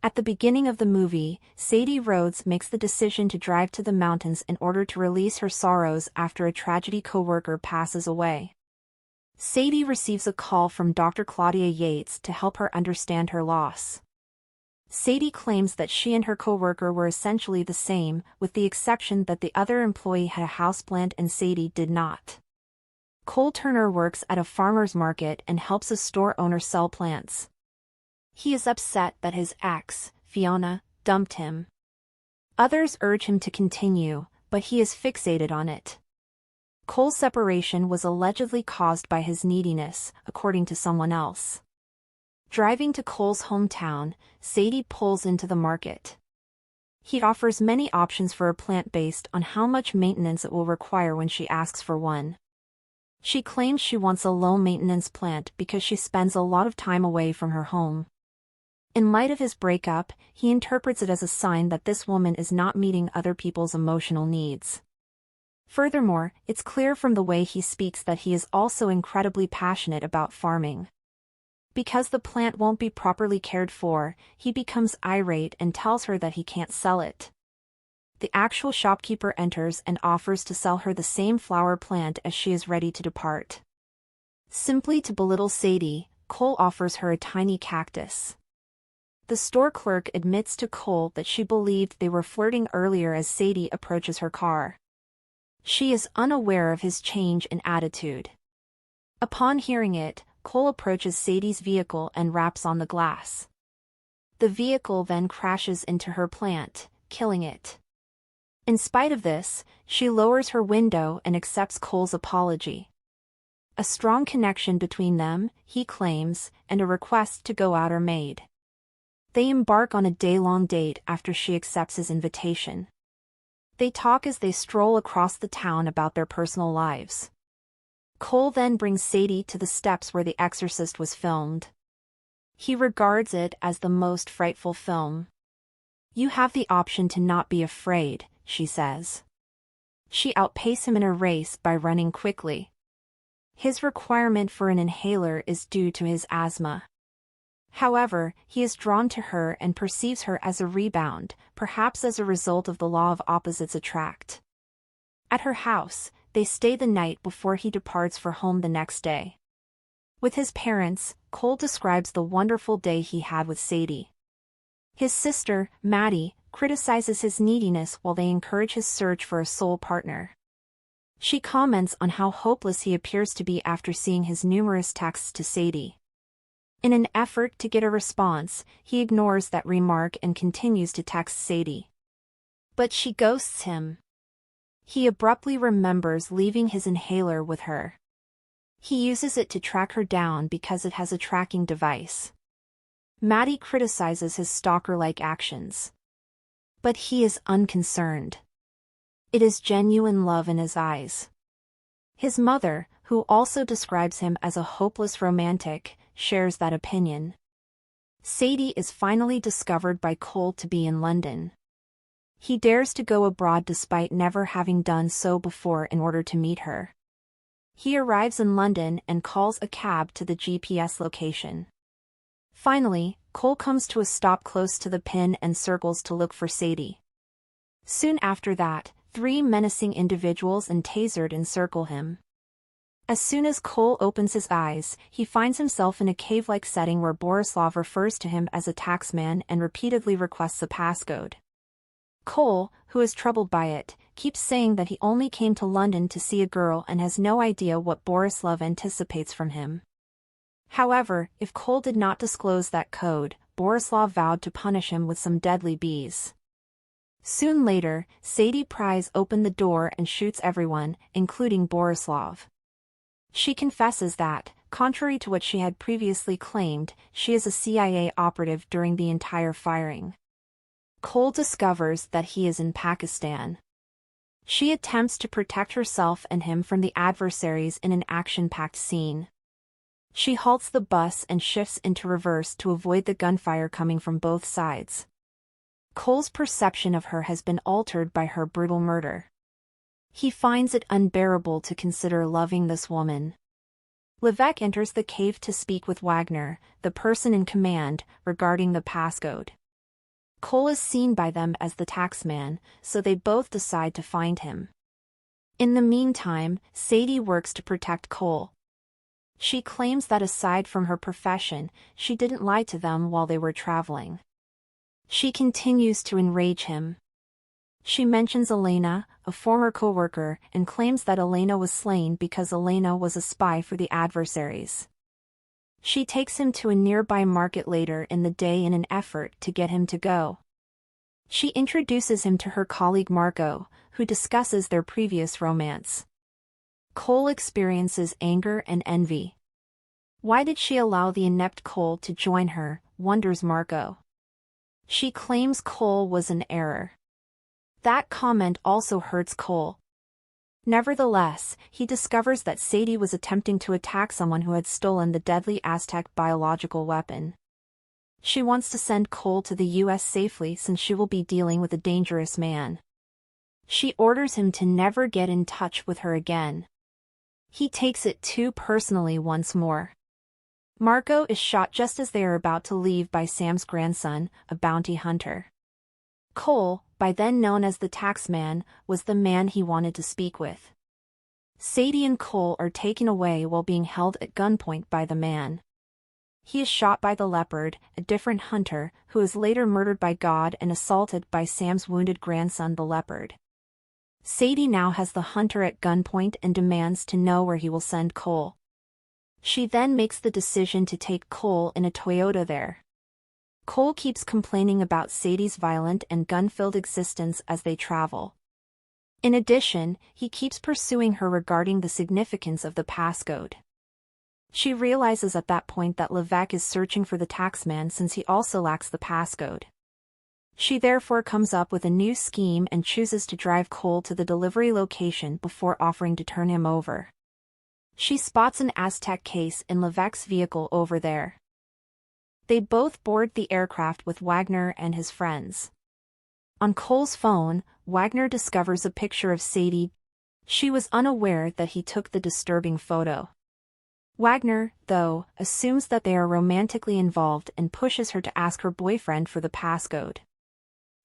At the beginning of the movie, Sadie Rhodes makes the decision to drive to the mountains in order to release her sorrows after a tragedy coworker passes away. Sadie receives a call from Dr. Claudia Yates to help her understand her loss. Sadie claims that she and her coworker were essentially the same, with the exception that the other employee had a houseplant and Sadie did not. Cole Turner works at a farmer's market and helps a store owner sell plants. He is upset that his ex, Fiona, dumped him. Others urge him to continue, but he is fixated on it. Cole's separation was allegedly caused by his neediness, according to someone else. Driving to Cole's hometown, Sadie pulls into the market. He offers many options for a plant based on how much maintenance it will require when she asks for one. She claims she wants a low-maintenance plant because she spends a lot of time away from her home. In light of his breakup, he interprets it as a sign that this woman is not meeting other people's emotional needs. Furthermore, it's clear from the way he speaks that he is also incredibly passionate about farming. Because the plant won't be properly cared for, he becomes irate and tells her that he can't sell it. The actual shopkeeper enters and offers to sell her the same flower plant as she is ready to depart. Simply to belittle Sadie, Cole offers her a tiny cactus. The store clerk admits to Cole that she believed they were flirting earlier as Sadie approaches her car. She is unaware of his change in attitude. Upon hearing it, Cole approaches Sadie's vehicle and raps on the glass. The vehicle then crashes into her plant, killing it. In spite of this, she lowers her window and accepts Cole's apology. A strong connection between them, he claims, and a request to go out are made. They embark on a day-long date after she accepts his invitation. They talk as they stroll across the town about their personal lives. Cole then brings Sadie to the steps where The Exorcist was filmed. He regards it as the most frightful film. "You have the option to not be afraid," she says. She outpaces him in a race by running quickly. His requirement for an inhaler is due to his asthma. However, he is drawn to her and perceives her as a rebound, perhaps as a result of the law of opposites attract. At her house, they stay the night before he departs for home the next day. With his parents, Cole describes the wonderful day he had with Sadie. His sister, Mattie, criticizes his neediness while they encourage his search for a soul partner. She comments on how hopeless he appears to be after seeing his numerous texts to Sadie. In an effort to get a response, he ignores that remark and continues to text Sadie. But she ghosts him. He abruptly remembers leaving his inhaler with her. He uses it to track her down because it has a tracking device. Mattie criticizes his stalker-like actions. But he is unconcerned. It is genuine love in his eyes. His mother, who also describes him as a hopeless romantic, shares that opinion. Sadie is finally discovered by Cole to be in London. He dares to go abroad despite never having done so before in order to meet her. He arrives in London and calls a cab to the GPS location. Finally, Cole comes to a stop close to the pin and circles to look for Sadie. Soon after that, 3 menacing individuals and tasered encircle him. As soon as Cole opens his eyes, he finds himself in a cave-like setting where Borislav refers to him as a taxman and repeatedly requests a passcode. Cole, who is troubled by it, keeps saying that he only came to London to see a girl and has no idea what Borislav anticipates from him. However, if Cole did not disclose that code, Borislav vowed to punish him with some deadly bees. Soon later, Sadie pries open the door and shoots everyone, including Borislav. She confesses that, contrary to what she had previously claimed, she is a CIA operative during the entire firing. Cole discovers that he is in Pakistan. She attempts to protect herself and him from the adversaries in an action-packed scene. She halts the bus and shifts into reverse to avoid the gunfire coming from both sides. Cole's perception of her has been altered by her brutal murder. He finds it unbearable to consider loving this woman. Leveque enters the cave to speak with Wagner, the person in command, regarding the passcode. Cole is seen by them as the taxman, so they both decide to find him. In the meantime, Sadie works to protect Cole. She claims that aside from her profession, she didn't lie to them while they were traveling. She continues to enrage him. She mentions Elena, a former co-worker, and claims that Elena was slain because Elena was a spy for the adversaries. She takes him to a nearby market later in the day in an effort to get him to go. She introduces him to her colleague Marco, who discusses their previous romance. Cole experiences anger and envy. Why did she allow the inept Cole to join her, wonders Marco. She claims Cole was an error. That comment also hurts Cole. Nevertheless, he discovers that Sadie was attempting to attack someone who had stolen the deadly Aztec biological weapon. She wants to send Cole to the US safely since she will be dealing with a dangerous man. She orders him to never get in touch with her again. He takes it too personally once more. Marco is shot just as they are about to leave by Sam's grandson, a bounty hunter. Cole, by then known as the taxman, was the man he wanted to speak with. Sadie and Cole are taken away while being held at gunpoint by the man. He is shot by the leopard, a different hunter, who is later murdered by God and assaulted by Sam's wounded grandson the leopard. Sadie now has the hunter at gunpoint and demands to know where he will send Cole. She then makes the decision to take Cole in a Toyota there. Cole keeps complaining about Sadie's violent and gun-filled existence as they travel. In addition, he keeps pursuing her regarding the significance of the passcode. She realizes at that point that Leveque is searching for the taxman since he also lacks the passcode. She therefore comes up with a new scheme and chooses to drive Cole to the delivery location before offering to turn him over. She spots an Aztec case in Leveque's vehicle over there. They both board the aircraft with Wagner and his friends. On Cole's phone, Wagner discovers a picture of Sadie. She was unaware that he took the disturbing photo. Wagner, though, assumes that they are romantically involved and pushes her to ask her boyfriend for the passcode.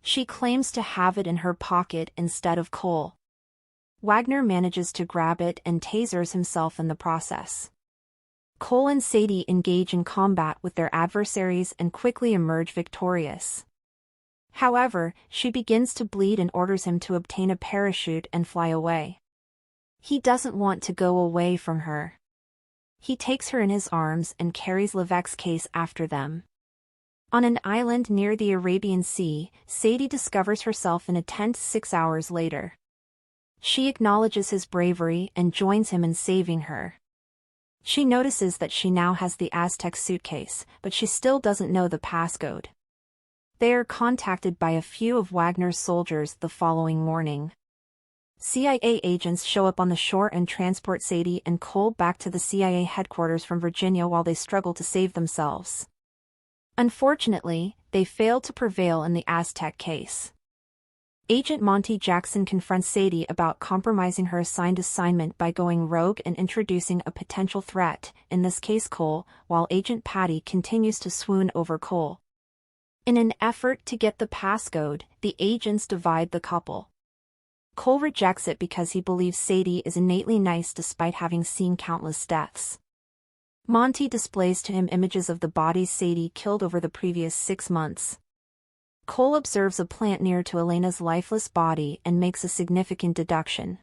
She claims to have it in her pocket instead of Cole. Wagner manages to grab it and tasers himself in the process. Cole and Sadie engage in combat with their adversaries and quickly emerge victorious. However, she begins to bleed and orders him to obtain a parachute and fly away. He doesn't want to go away from her. He takes her in his arms and carries Leveque's case after them. On an island near the Arabian Sea, Sadie discovers herself in a tent 6 hours later. She acknowledges his bravery and joins him in saving her. She notices that she now has the Aztec suitcase, but she still doesn't know the passcode. They are contacted by a few of Wagner's soldiers the following morning. CIA agents show up on the shore and transport Sadie and Cole back to the CIA headquarters from Virginia while they struggle to save themselves. Unfortunately, they fail to prevail in the Aztec case. Agent Monte Jackson confronts Sadie about compromising her assigned assignment by going rogue and introducing a potential threat, in this case Cole, while Agent Patty continues to swoon over Cole. In an effort to get the passcode, the agents divide the couple. Cole rejects it because he believes Sadie is innately nice despite having seen countless deaths. Monte displays to him images of the bodies Sadie killed over the previous 6 months. Cole observes a plant near to Elena's lifeless body and makes a significant deduction.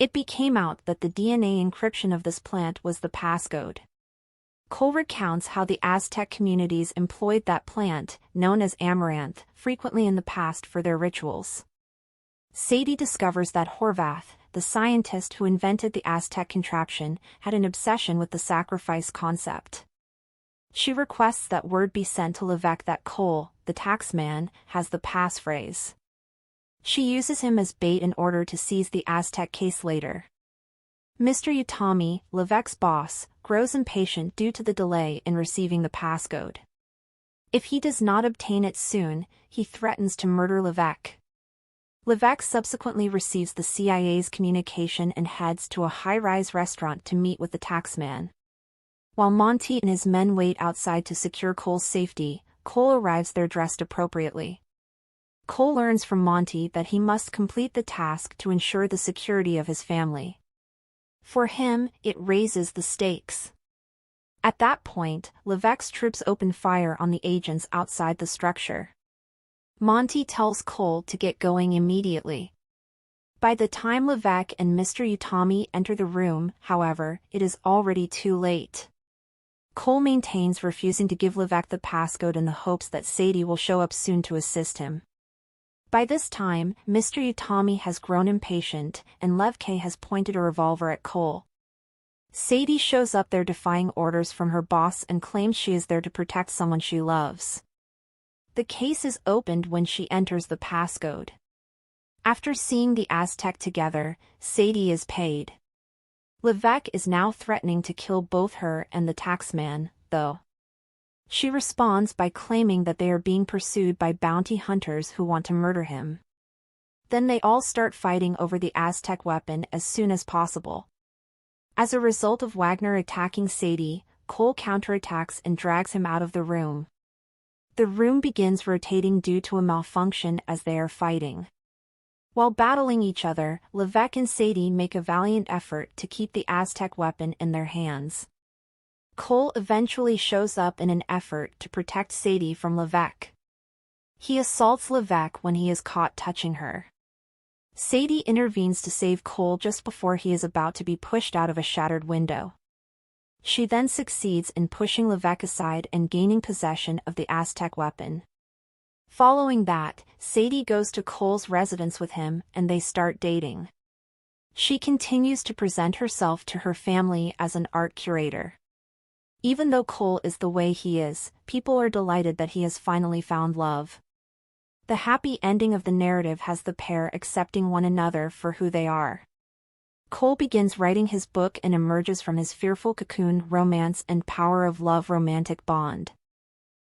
It became out that the DNA encryption of this plant was the passcode. Cole recounts how the Aztec communities employed that plant, known as amaranth, frequently in the past for their rituals. Sadie discovers that Horvath, the scientist who invented the Aztec contraption, had an obsession with the sacrifice concept. She requests that word be sent to Leveque that Cole, the taxman, has the passphrase. She uses him as bait in order to seize the Aztec case later. Mr. Utami, Leveque's boss, grows impatient due to the delay in receiving the passcode. If he does not obtain it soon, he threatens to murder Leveque. Leveque subsequently receives the CIA's communication and heads to a high-rise restaurant to meet with the taxman. While Monte and his men wait outside to secure Cole's safety, Cole arrives there dressed appropriately. Cole learns from Monte that he must complete the task to ensure the security of his family. For him, it raises the stakes. At that point, Leveque's troops open fire on the agents outside the structure. Monte tells Cole to get going immediately. By the time Leveque and Mr.Re-Play enter the room, however, it is already too late. Cole maintains refusing to give Leveque the passcode in the hopes that Sadie will show up soon to assist him. By this time, Mr.Re-Play has grown impatient, and Leveque has pointed a revolver at Cole. Sadie shows up there defying orders from her boss and claims she is there to protect someone she loves. The case is opened when she enters the passcode. After seeing the Aztec together, Sadie is paid. Leveque is now threatening to kill both her and the taxman, though. She responds by claiming that they are being pursued by bounty hunters who want to murder him. Then they all start fighting over the Aztec weapon as soon as possible. As a result of Wagner attacking Sadie, Cole counterattacks and drags him out of the room. The room begins rotating due to a malfunction as they are fighting. While battling each other, Leveque and Sadie make a valiant effort to keep the Aztec weapon in their hands. Cole eventually shows up in an effort to protect Sadie from Leveque. He assaults Leveque when he is caught touching her. Sadie intervenes to save Cole just before he is about to be pushed out of a shattered window. She then succeeds in pushing Leveque aside and gaining possession of the Aztec weapon. Following that, Sadie goes to Cole's residence with him and they start dating. She continues to present herself to her family as an art curator. Even though Cole is the way he is, people are delighted that he has finally found love. The happy ending of the narrative has the pair accepting one another for who they are. Cole begins writing his book and emerges from his fearful cocoon romance and power of love romantic bond.